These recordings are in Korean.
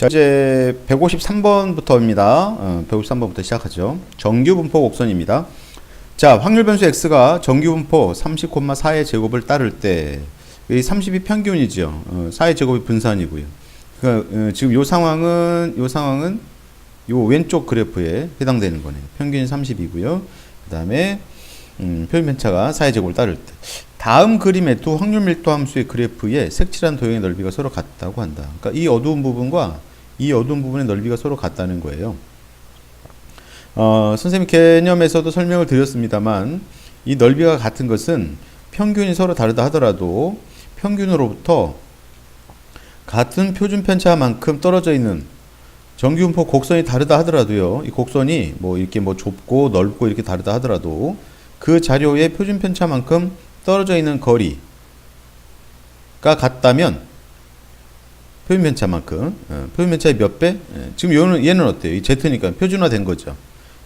자, 이제 153번부터입니다. 153번부터 시작하죠. 정규분포 곡선입니다. 자, 확률 변수 x가 정규분포 30,4의 제곱을 따를 때, 이 30이 평균이죠. 4의 제곱이 분산이고요. 그러니까 지금 요 상황은 요 왼쪽 그래프에 해당되는 거네요. 평균이 30이고요. 그 다음에 표준 편차가 4의 제곱을 따를 때, 다음 그림의 두 확률 밀도 함수의 그래프의 색칠한 도형의 넓이가 서로 같다고 한다. 그러니까 이 어두운 부분과 이 어두운 부분의 넓이가 서로 같다는 거예요. 선생님 개념에서도 설명을 드렸습니다만, 이 넓이가 같은 것은 평균이 서로 다르다 하더라도 평균으로부터 같은 표준 편차만큼 떨어져 있는 정규분포 곡선이 다르다 하더라도요, 이 곡선이 뭐 이렇게 뭐 좁고 넓고 이렇게 다르다 하더라도 그 자료의 표준 편차만큼 떨어져 있는 거리가 같다면 표준 편차만큼, 표준 편차의 몇 배? 지금 얘는 어때요? 이 Z니까 표준화된 거죠.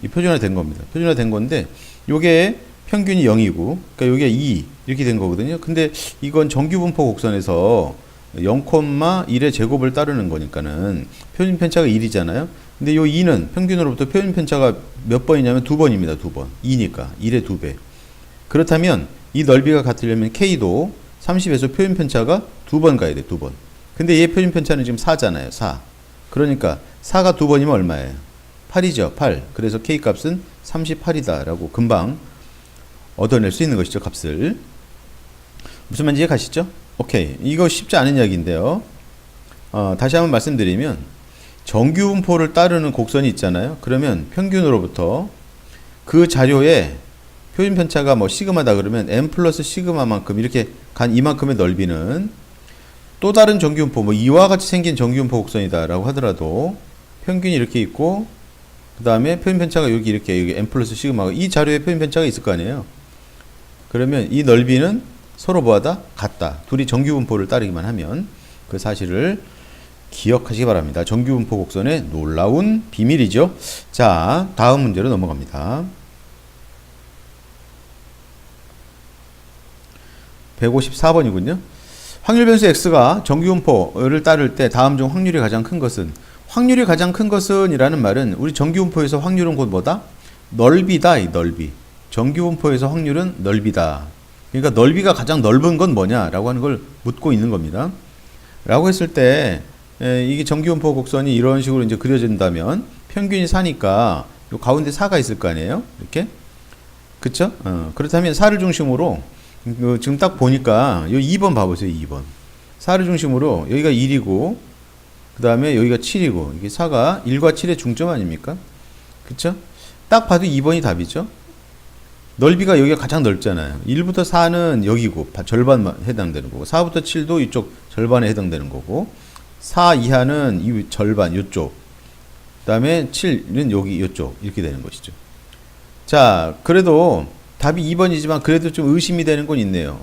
이 표준화된 겁니다. 표준화된 건데, 요게 평균이 0이고, 그러니까 요게 2 이렇게 된 거거든요. 근데 이건 정규분포 곡선에서 0,1의 제곱을 따르는 거니까는 표준 편차가 1이잖아요. 근데 요 2는 평균으로부터 표준 편차가 몇 번이냐면 2번입니다. 2번. 2니까 1의 2배. 그렇다면 이 넓이가 같으려면 K도 30에서 표준 편차가 2번 가야 돼. 2번. 근데 얘 표준 편차는 지금 4잖아요. 4. 그러니까 4가 2번이면 얼마예요? 8이죠. 8. 그래서 K 값은 38이다 라고 금방 얻어낼 수 있는 것이죠. 값을. 무슨 말인지 이해 가시죠? 오케이. 이거 쉽지 않은 이야기인데요. 다시 한번 말씀드리면, 정규분포를 따르는 곡선이 있잖아요. 그러면 평균으로부터 그 자료에 표준 편차가 뭐 시그마다 그러면 n 플러스 시그마만큼 이렇게 간 이만큼의 넓이는 또 다른 정규분포, 뭐 이와 같이 생긴 정규분포 곡선이다 라고 하더라도 평균이 이렇게 있고, 그 다음에 표준 편차가 여기 이렇게 여기 n 플러스 시그마가 이 자료에 표준 편차가 있을 거 아니에요. 그러면 이 넓이는 서로 뭐하다? 같다. 둘이 정규분포를 따르기만 하면 그 사실을 기억하시기 바랍니다. 정규분포 곡선의 놀라운 비밀이죠. 자, 다음 문제로 넘어갑니다. 154번이군요. 확률 변수 x가 정규분포를 따를 때 다음 중 확률이 가장 큰 것은, 확률이 가장 큰 것은 이라는 말은 우리 정규분포에서 확률은 곧 뭐다? 넓이다. 이 넓이. 정규분포에서 확률은 넓이다. 그러니까 넓이가 가장 넓은 건 뭐냐 라고 하는 걸 묻고 있는 겁니다. 라고 했을 때 이게 정규분포 곡선이 이런 식으로 이제 그려진다면 평균이 4니까 요 가운데 4가 있을 거 아니에요? 이렇게. 그쵸? 그렇다면 4를 중심으로 지금 딱 보니까 요 2번 봐보세요. 2번. 4를 중심으로 여기가 1이고 그 다음에 여기가 7이고, 이게 4가 1과 7의 중점 아닙니까? 그쵸? 딱 봐도 2번이 답이죠? 넓이가 여기가 가장 넓잖아요. 1부터 4는 여기고 절반만 해당되는 거고, 4부터 7도 이쪽 절반에 해당되는 거고, 4 이하는 이 절반 이쪽, 그 다음에 7은 여기 이쪽 이렇게 되는 것이죠. 자, 그래도 답이 2번이지만 그래도 좀 의심이 되는 건 있네요.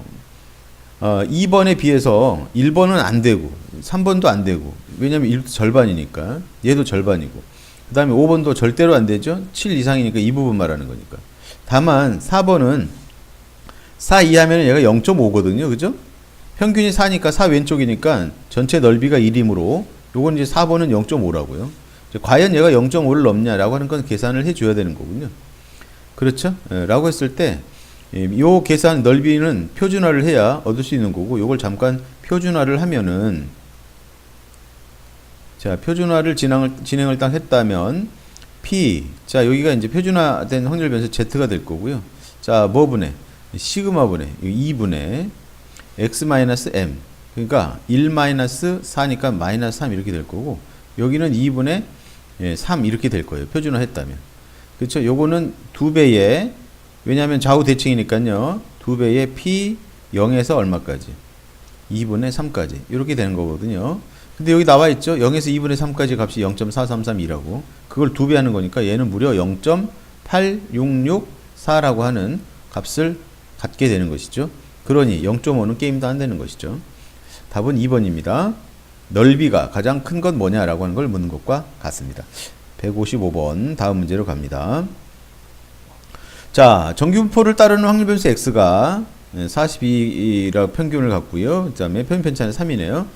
2번에 비해서 1번은 안 되고 3번도 안 되고, 왜냐면 1도 절반이니까, 얘도 절반이고, 그 다음에 5번도 절대로 안 되죠. 7 이상이니까 이 부분 말하는 거니까. 다만 4번은 4 이하면 얘가 0.5거든요. 그죠? 평균이 4니까 4 왼쪽이니까 전체 넓이가 1이므로 요건 이제 4번은 0.5라고요. 과연 얘가 0.5를 넘냐라고 하는 건 계산을 해줘야 되는 거군요. 그렇죠? 라고 했을 때 요 계산 넓이는 표준화를 해야 얻을 수 있는 거고, 요걸 잠깐 표준화를 하면은, 자, 표준화를 진행을 딱 했다면 P, 자, 여기가 이제 표준화된 확률 변수 Z가 될 거고요. 자, 뭐 분의 시그마 분의 2분의 x-m, 그러니까 1-4니까 마이너스 3 이렇게 될 거고, 여기는 2분의 3 이렇게 될 거예요. 표준화 했다면. 그렇죠? 요거는 2배의, 왜냐하면 좌우 대칭이니까요. 2배의 P 0에서 얼마까지? 2분의 3까지 이렇게 되는 거거든요. 근데 여기 나와 있죠? 0에서 2분의 3까지 값이 0.433이라고. 그걸 2배 하는 거니까 얘는 무려 0.8664라고 하는 값을 갖게 되는 것이죠. 그러니 0.5는 게임도 안 되는 것이죠. 답은 2번입니다. 넓이가 가장 큰 건 뭐냐라고 하는 걸 묻는 것과 같습니다. 155번 다음 문제로 갑니다. 자, 정규분포를 따르는 확률 변수 x가 42라고 평균을 갖고요. 그 다음에 표준 편차는 3이네요.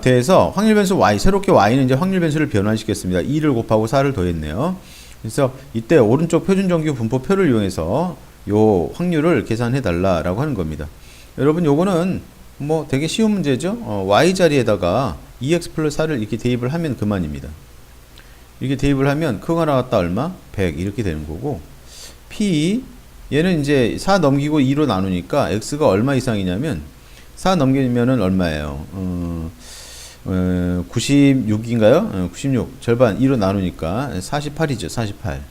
대해서 확률 변수 y, 새롭게 y는 이제 확률 변수를 변환시켰습니다. 2를 곱하고 4를 더했네요. 그래서 이때 오른쪽 표준 정규 분포표를 이용해서 요 확률을 계산해 달라라고 하는 겁니다. 여러분 요거는 뭐 되게 쉬운 문제죠. y 자리에다가 2x 플러스 4를 이렇게 대입을 하면 그만입니다. 이렇게 대입을 하면 크거나 나왔다 얼마? 100 이렇게 되는 거고, p 얘는 이제 4 넘기고 2로 나누니까 x가 얼마 이상이냐면 4 넘기면은 얼마예요? 96인가요? 96 절반 2로 나누니까 48이죠. 48.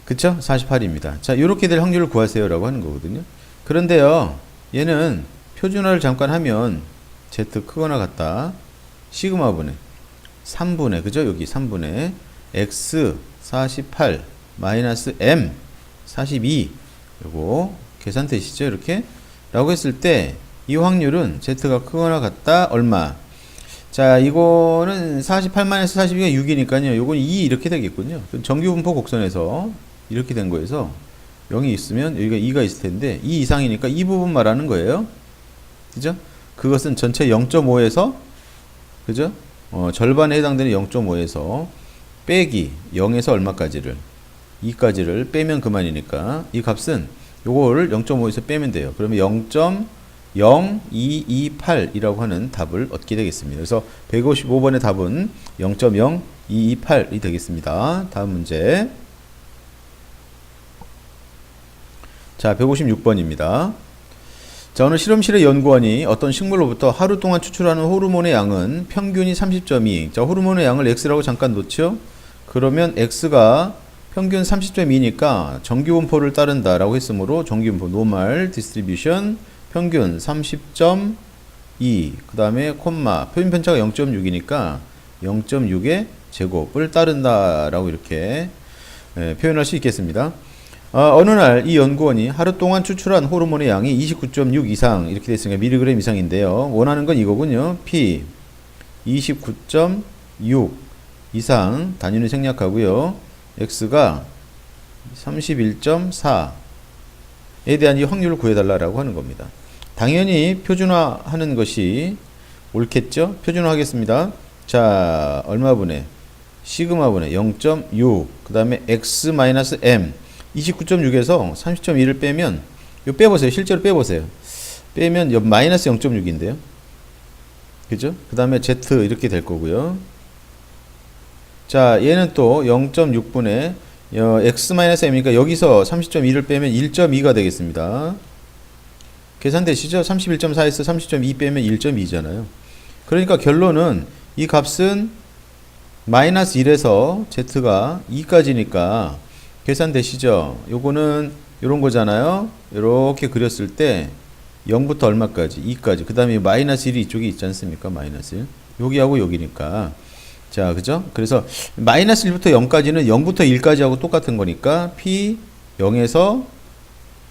그쵸? 48입니다. 자, 요렇게 될 확률을 구하세요 라고 하는 거거든요. 그런데요, 얘는 표준화를 잠깐 하면 z 크거나 같다 시그마분의 3분의, 그죠? 여기 3분의 x 48 마이너스 m 42, 요거 계산되시죠? 이렇게 라고 했을 때 이 확률은 z가 크거나 같다 얼마? 자, 이거는 48 마이너스 42가 6이니까요. 요건 2 이렇게 되겠군요. 정규분포 곡선에서 이렇게 된 거에서 0이 있으면 여기가 2가 있을 텐데 2 이상이니까 이 부분 말하는 거예요. 그죠? 그것은 전체 0.5에서 그죠? 절반에 해당되는 0.5에서 빼기 0에서 얼마까지를 2까지를 빼면 그만이니까 이 값은 요거를 0.5에서 빼면 돼요. 그러면 0.0228이라고 하는 답을 얻게 되겠습니다. 그래서 155번의 답은 0.0228이 되겠습니다. 다음 문제. 자, 156번입니다. 자, 어느 실험실의 연구원이 어떤 식물로부터 하루 동안 추출하는 호르몬의 양은 평균이 30.2. 자, 호르몬의 양을 x라고 잠깐 놓죠. 그러면 x가 평균 30.2니까 정규분포를 따른다라고 했으므로 정규분포 노멀 디스트리뷰션 평균 30.2 그 다음에 콤마 표준 편차가 0.6이니까 0.6의 제곱을 따른다라고 이렇게 표현할 수 있겠습니다. 어느 날 이 연구원이 하루 동안 추출한 호르몬의 양이 29.6 이상 이렇게 됐으니까 미리그램 이상인데요. 원하는 건 이거군요. P 29.6 이상 단위는 생략하고요. X가 31.4에 대한 이 확률을 구해달라고 하는 겁니다. 당연히 표준화하는 것이 옳겠죠? 표준화하겠습니다. 자, 얼마분의 시그마분의 0.6 그 다음에 x-m 29.6에서 30.2를 빼면 이거 빼보세요. 실제로 빼보세요. 빼면 마이너스 0.6인데요. 그죠? 그 다음에 z 이렇게 될 거고요. 자, 얘는 또 0.6분의 x-m이니까 여기서 30.2를 빼면 1.2가 되겠습니다. 계산되시죠? 31.4에서 30.2 빼면 1.2잖아요. 그러니까 결론은 이 값은 마이너스 1에서 z가 2까지니까 계산되시죠? 요거는 요런 거잖아요. 이렇게 그렸을 때 0부터 얼마까지? 2까지. 그 다음에 마이너스 1이 이쪽에 있지 않습니까? 마이너스 1. 여기하고 여기니까. 자, 그죠? 그래서 마이너스 1부터 0까지는 0부터 1까지 하고 똑같은 거니까 P 0에서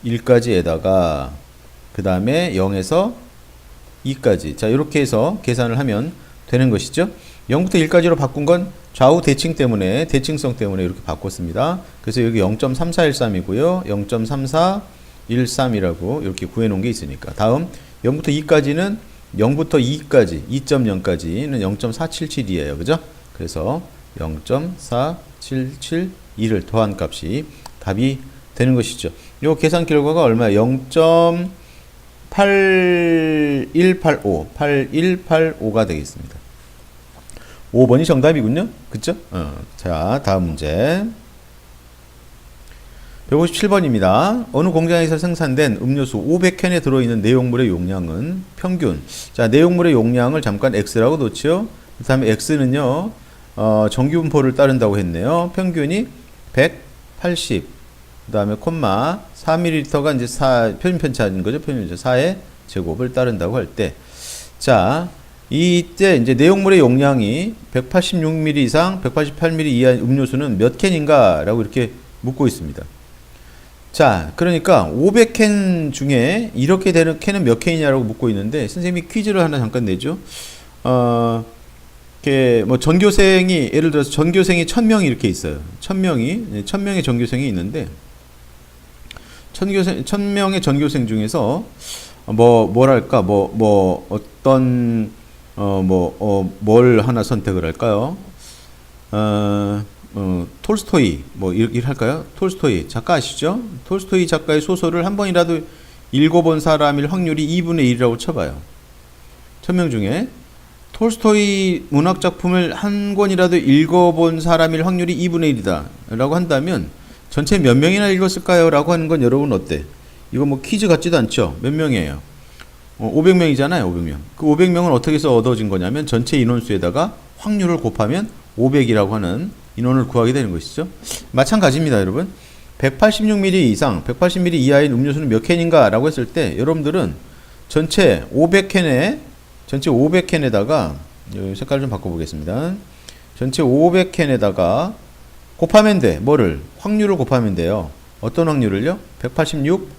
1까지에다가 그 다음에 0에서 2까지. 자, 이렇게 해서 계산을 하면 되는 것이죠. 0부터 1까지로 바꾼 건 좌우 대칭 때문에, 대칭성 때문에 이렇게 바꿨습니다. 그래서 여기 0.3413이고요. 0.3413이라고 이렇게 구해놓은 게 있으니까. 다음 0부터 2까지는 0부터 2까지, 2.0까지는 0.477이에요. 그죠? 그래서 0.4772를 더한 값이 답이 되는 것이죠. 요 계산 결과가 얼마예요? 8185가 되겠습니다. 5번이 정답이군요. 그쵸? 자, 다음 문제. 157번입니다. 어느 공장에서 생산된 음료수 500캔에 들어있는 내용물의 용량은 평균. 자, 내용물의 용량을 잠깐 X라고 놓죠. 그 다음에 X는요, 정규분포를 따른다고 했네요. 평균이 180. 그 다음에 콤마 4ml가 이제 표준 편차인 거죠. 표준 편차 4의 제곱을 따른다고 할 때. 자, 이때 이제 내용물의 용량이 186ml 이상, 188ml 이하 음료수는 몇 캔인가? 라고 이렇게 묻고 있습니다. 자, 그러니까 500캔 중에 이렇게 되는 캔은 몇 캔이냐라고 묻고 있는데, 선생님이 퀴즈를 하나 잠깐 내죠. 이렇게 뭐 전교생이, 예를 들어서 전교생이 1000명이 이렇게 있어요. 1000명의 전교생이 있는데, 1000명의 전교생 중에서, 어떤 뭘 하나 선택을 할까요? 톨스토이, 이렇게 할까요? 톨스토이, 작가 아시죠? 톨스토이 작가의 소설을 한 번이라도 읽어본 사람일 확률이 2분의 1이라고 쳐봐요. 1000명 중에. 톨스토이 문학 작품을 한 권이라도 읽어본 사람일 확률이 2분의 1이다. 라고 한다면, 전체 몇 명이나 읽었을까요? 라고 하는 건 여러분 어때? 이거 퀴즈 같지도 않죠? 몇 명이에요? 500명이잖아요, 500명. 그 500명은 어떻게 해서 얻어진 거냐면, 전체 인원수에다가 확률을 곱하면 500이라고 하는 인원을 구하게 되는 것이죠. 마찬가지입니다, 여러분. 186ml 이상, 180ml 이하인 음료수는 몇 캔인가? 라고 했을 때, 여러분들은 전체 500캔에다가, 색깔 좀 바꿔보겠습니다. 전체 500캔에다가 곱하면 돼. 뭐를? 확률을 곱하면 돼요. 어떤 확률을요? 186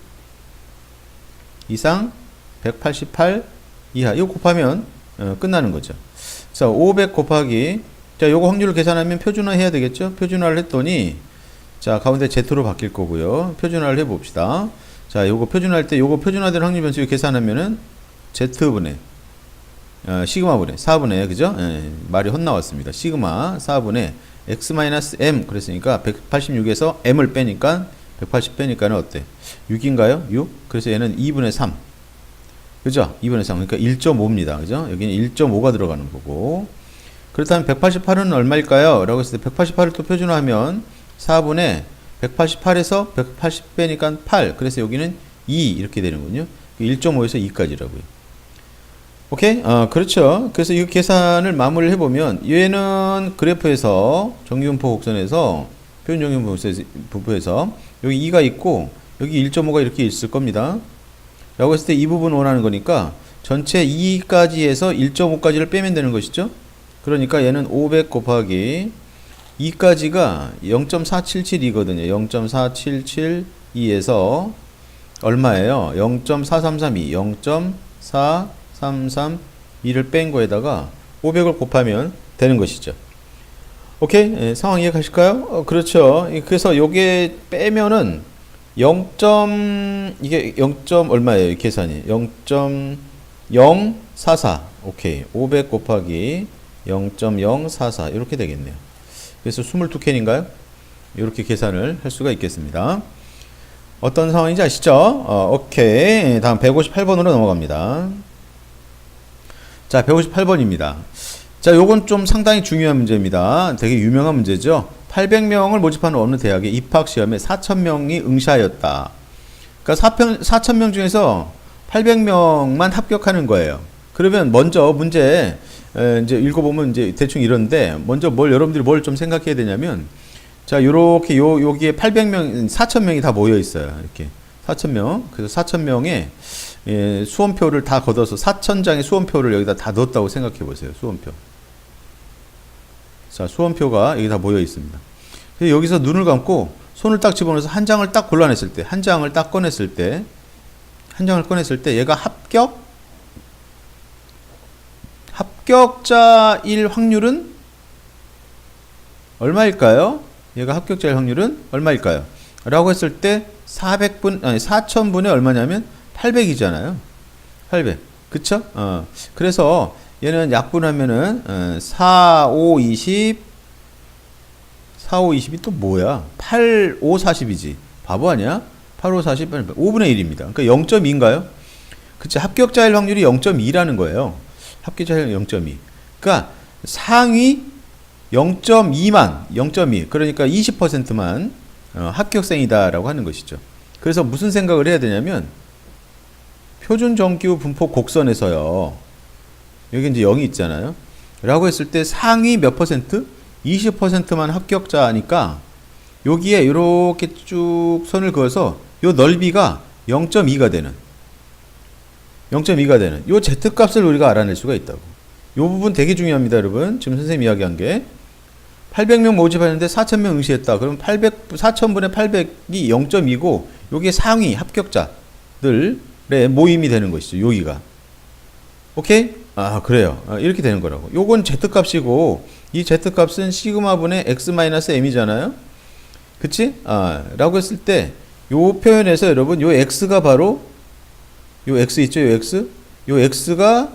이상, 188 이하. 이거 곱하면 끝나는 거죠. 자, 500 곱하기, 자, 요거 확률을 계산하면 표준화 해야 되겠죠? 표준화를 했더니, 자, 가운데 Z로 바뀔 거고요. 표준화를 해봅시다. 자, 요거 표준화할 때, 요거 표준화된 확률 변수 계산하면은 Z분의, 시그마분의 4분의, 그죠? 말이 헛나왔습니다. 시그마 4분의 x-m, 그랬으니까 186에서 m을 빼니까 180 빼니까는 어때? 6인가요? 6? 그래서 얘는 2분의 3. 그죠? 2분의 3. 그러니까 1.5입니다. 그죠? 여기는 1.5가 들어가는 거고. 그렇다면 188은 얼마일까요? 라고 했을 때 188을 또 표준화하면 4분의 188에서 180 빼니까 8. 그래서 여기는 2 이렇게 되는군요. 1.5에서 2까지라고요. 오케이? 그렇죠. 그래서 이 계산을 마무리를 해보면 얘는 그래프에서 정기분포 곡선에서 표준 정기분포에서 여기 2가 있고 여기 1.5가 이렇게 있을 겁니다. 라고 했을 때 이 부분 원하는 거니까 전체 2까지에서 1.5까지를 빼면 되는 것이죠. 그러니까 얘는 500 곱하기 2까지가 0.477이거든요. 0.4772에서 얼마예요? 0.4332, 0.4332를 뺀 거에다가 500을 곱하면 되는 것이죠. 오케이? 상황 이해가실까요? 그렇죠. 그래서 요게 빼면은 이게 0. 얼마예요? 이 계산이. 0.044. 오케이. 500 곱하기 0.044. 이렇게 되겠네요. 그래서 22캔인가요? 이렇게 계산을 할 수가 있겠습니다. 어떤 상황인지 아시죠? 오케이. 다음 158번으로 넘어갑니다. 자, 158번입니다. 자, 요건 좀 상당히 중요한 문제입니다. 되게 유명한 문제죠. 800명을 모집하는 어느 대학의 입학시험에 4,000명이 응시하였다. 그러니까 4,000명 중에서 800명만 합격하는 거예요. 그러면 먼저 문제 이제 읽어보면 이제 대충 이런데 먼저 여러분들이 뭘 좀 생각해야 되냐면 자, 요렇게 여기에 800명, 4,000명이 다 모여 있어요. 이렇게 4,000명. 그래서 4,000명의 수험표를 다 걷어서 4,000장의 수험표를 여기다 다 넣었다고 생각해 보세요. 수험표. 자, 수험표가 여기 다 모여 있습니다. 그래서 여기서 눈을 감고 손을 딱 집어넣어서 한 장을 딱 골라냈을 때, 한 장을 딱 꺼냈을 때, 얘가 합격자일 확률은 얼마일까요? 얘가 합격자일 확률은 얼마일까요? 라고 했을 때 4,000분의 얼마냐면 800이잖아요. 800. 그쵸? 그래서 얘는 약분하면은 4, 5, 20 4, 5, 20이 또 뭐야? 8, 5, 40이지. 바보 아니야? 8, 5, 40, 5분의 1입니다. 그러니까 0.2인가요? 그치? 합격자일 확률이 0.2라는 거예요. 합격자일 0.2. 그러니까 상위 0.2만, 0.2. 그러니까 20%만 합격생이다라고 하는 것이죠. 그래서 무슨 생각을 해야 되냐면 표준 정규 분포 곡선에서요. 여기 이제 0이 있잖아요. 라고 했을 때 상위 몇 퍼센트? 20%만 합격자니까 여기에 이렇게 쭉 선을 그어서 요 넓이가 0.2가 되는 요 Z값을 우리가 알아낼 수가 있다고. 요 부분 되게 중요합니다, 여러분. 지금 선생님이 이야기한 게 800명 모집하는데 4,000명 응시했다. 그럼 4,000분의 800이 0.2고 요게 상위 합격자들의 모임이 되는 것이죠. 여기가. 오케이? 그래요. 이렇게 되는 거라고. 요건 Z값이고 이 Z값은 시그마분의 x-m이잖아요. 그치? 라고 했을 때 요 표현에서 여러분 요 x가 바로 요 x 있죠? 요 x? 요 x가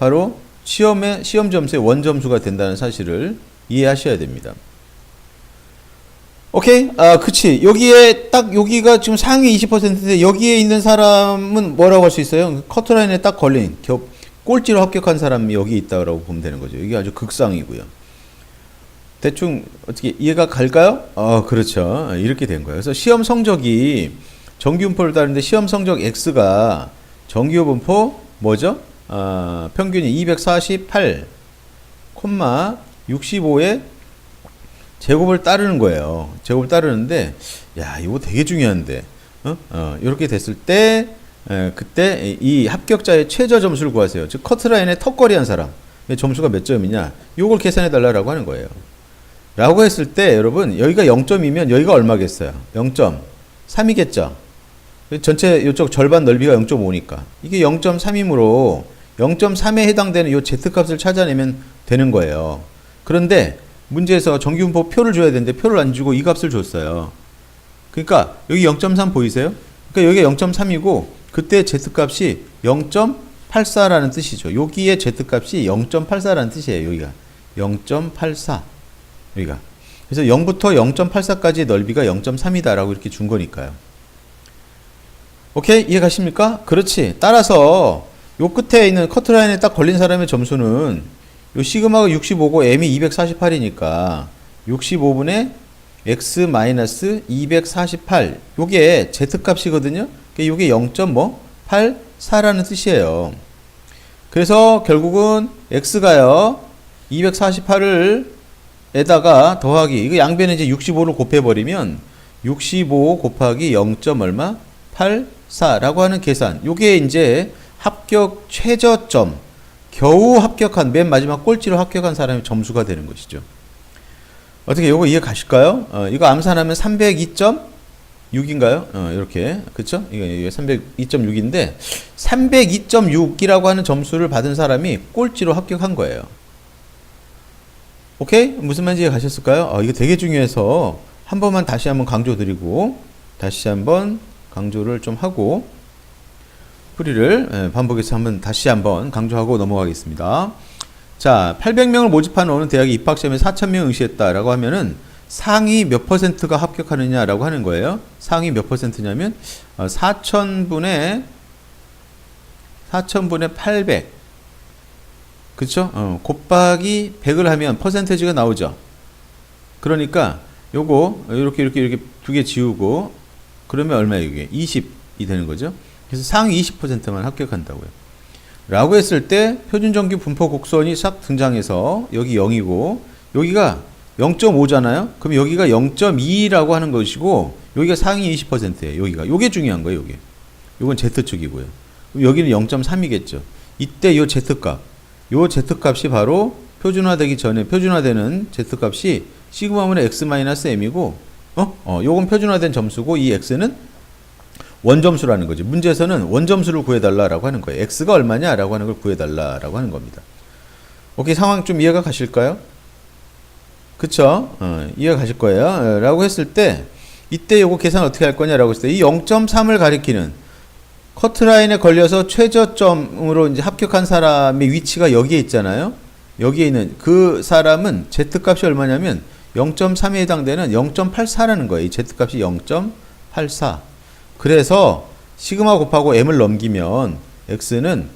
바로 시험 점수의 원점수가 된다는 사실을 이해하셔야 됩니다. 오케이? 그치. 여기에 딱 여기가 지금 상위 20%인데 여기에 있는 사람은 뭐라고 할 수 있어요? 커트라인에 딱 걸린 꼴찌로 합격한 사람이 여기 있다고 보면 되는 거죠. 이게 아주 극상이고요. 대충 어떻게 이해가 갈까요? 그렇죠. 이렇게 된 거예요. 그래서 시험 성적이 정기분포를 따르는데 시험 성적 X가 정기분포 뭐죠? 평균이 248, 65의 제곱을 따르는 거예요. 제곱을 따르는데, 야, 이거 되게 중요한데, 이렇게 됐을 때, 그때 이 합격자의 최저 점수를 구하세요. 즉, 커트라인에 턱걸이 한 사람, 점수가 몇 점이냐, 요걸 계산해 달라고 하는 거예요. 라고 했을 때, 여러분, 여기가 0점이면 여기가 얼마겠어요? 0.3이겠죠? 전체 이쪽 절반 넓이가 0.5니까. 이게 0.3이므로 0.3에 해당되는 요 Z값을 찾아내면 되는 거예요. 그런데, 문제에서 정기분포 표를 줘야 되는데 표를 안 주고 이 값을 줬어요. 그러니까 여기 0.3 보이세요? 그러니까 여기가 0.3이고 그때 Z값이 0.84라는 뜻이죠. 여기에 Z값이 0.84라는 뜻이에요. 여기가 0.84 여기가. 그래서 0부터 0.84까지의 넓이가 0.3이다 라고 이렇게 준 거니까요. 오케이? 이해 가십니까? 그렇지. 따라서 요 끝에 있는 커트라인에 딱 걸린 사람의 점수는 요 시그마가 65고 m이 248이니까 65분의 x-248 요게 z값이거든요. 요게 0.84라는 뜻이에요. 그래서 결국은 x가요 248을 에다가 더하기 이거 양변에 이제 65를 곱해버리면 65 곱하기 0. 얼마? 84라고 하는 계산. 요게 이제 합격 최저점 겨우 합격한 맨 마지막 꼴찌로 합격한 사람의 점수가 되는 것이죠. 어떻게 요거 이해 가실까요? 이거 암산하면 302.6인가요? 이렇게 그쵸? 이게 302.6인데 302.6이라고 하는 점수를 받은 사람이 꼴찌로 합격한 거예요. 오케이? 무슨 말인지 이해 가셨을까요? 이거 되게 중요해서 한 번만 다시 한번 강조드리고 다시 한번 강조를 좀 하고 풀이를 반복해서 다시 한번 강조하고 넘어가겠습니다. 자, 800명을 모집하는 어느 대학이 입학시험에 4,000명 응시했다라고 하면은 상위 몇 %가 합격하느냐라고 하는 거예요. 상위 몇 %냐면 4,000분의 800 그쵸? 곱하기 100을 하면 퍼센테이지가 나오죠. 그러니까 요거 이렇게 두 개 지우고 그러면 얼마예요? 이게 20이 되는 거죠. 그래서 상위 20%만 합격한다고요. 라고 했을 때 표준정기 분포 곡선이 싹 등장해서 여기 0이고 여기가 0.5잖아요. 그럼 여기가 0.2라고 하는 것이고 여기가 상위 20%예요. 여기가. 요게 중요한 거예요. 요게. 요건 Z축이고요. 그럼 여기는 0.3이겠죠. 이때 요 Z값. 요 Z값이 바로 표준화되기 전에 표준화되는 Z값이 시그마분의 x-m이고 요건 표준화된 점수고 이 x는 원점수라는 거죠. 문제에서는 원점수를 구해달라고 하는 거예요. x가 얼마냐라고 하는 걸 구해달라고 하는 겁니다. 오케이, 상황 좀 이해가 가실까요? 그쵸? 이해가 가실 거예요. 라고 했을 때 이때 요거 계산 어떻게 할 거냐라고 했을 때 이 0.3을 가리키는 커트라인에 걸려서 최저점으로 이제 합격한 사람의 위치가 여기에 있잖아요. 여기에 있는 그 사람은 Z값이 얼마냐면 0.3에 해당되는 0.84라는 거예요. 이 Z값이 0.84. 그래서 시그마 곱하고 m을 넘기면 x는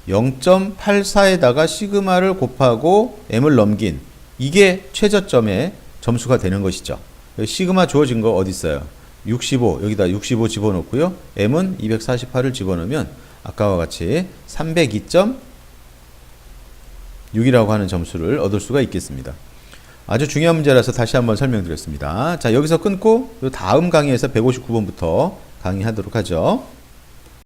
0.84에다가 시그마를 곱하고 m을 넘긴 이게 최저점의 점수가 되는 것이죠. 시그마 주어진 거 어디 있어요? 65 여기다 65 집어넣고요. m은 248을 집어넣으면 아까와 같이 302.6이라고 하는 점수를 얻을 수가 있겠습니다. 아주 중요한 문제라서 다시 한번 설명드렸습니다. 자, 여기서 끊고 다음 강의에서 159번부터 강의하도록 하죠.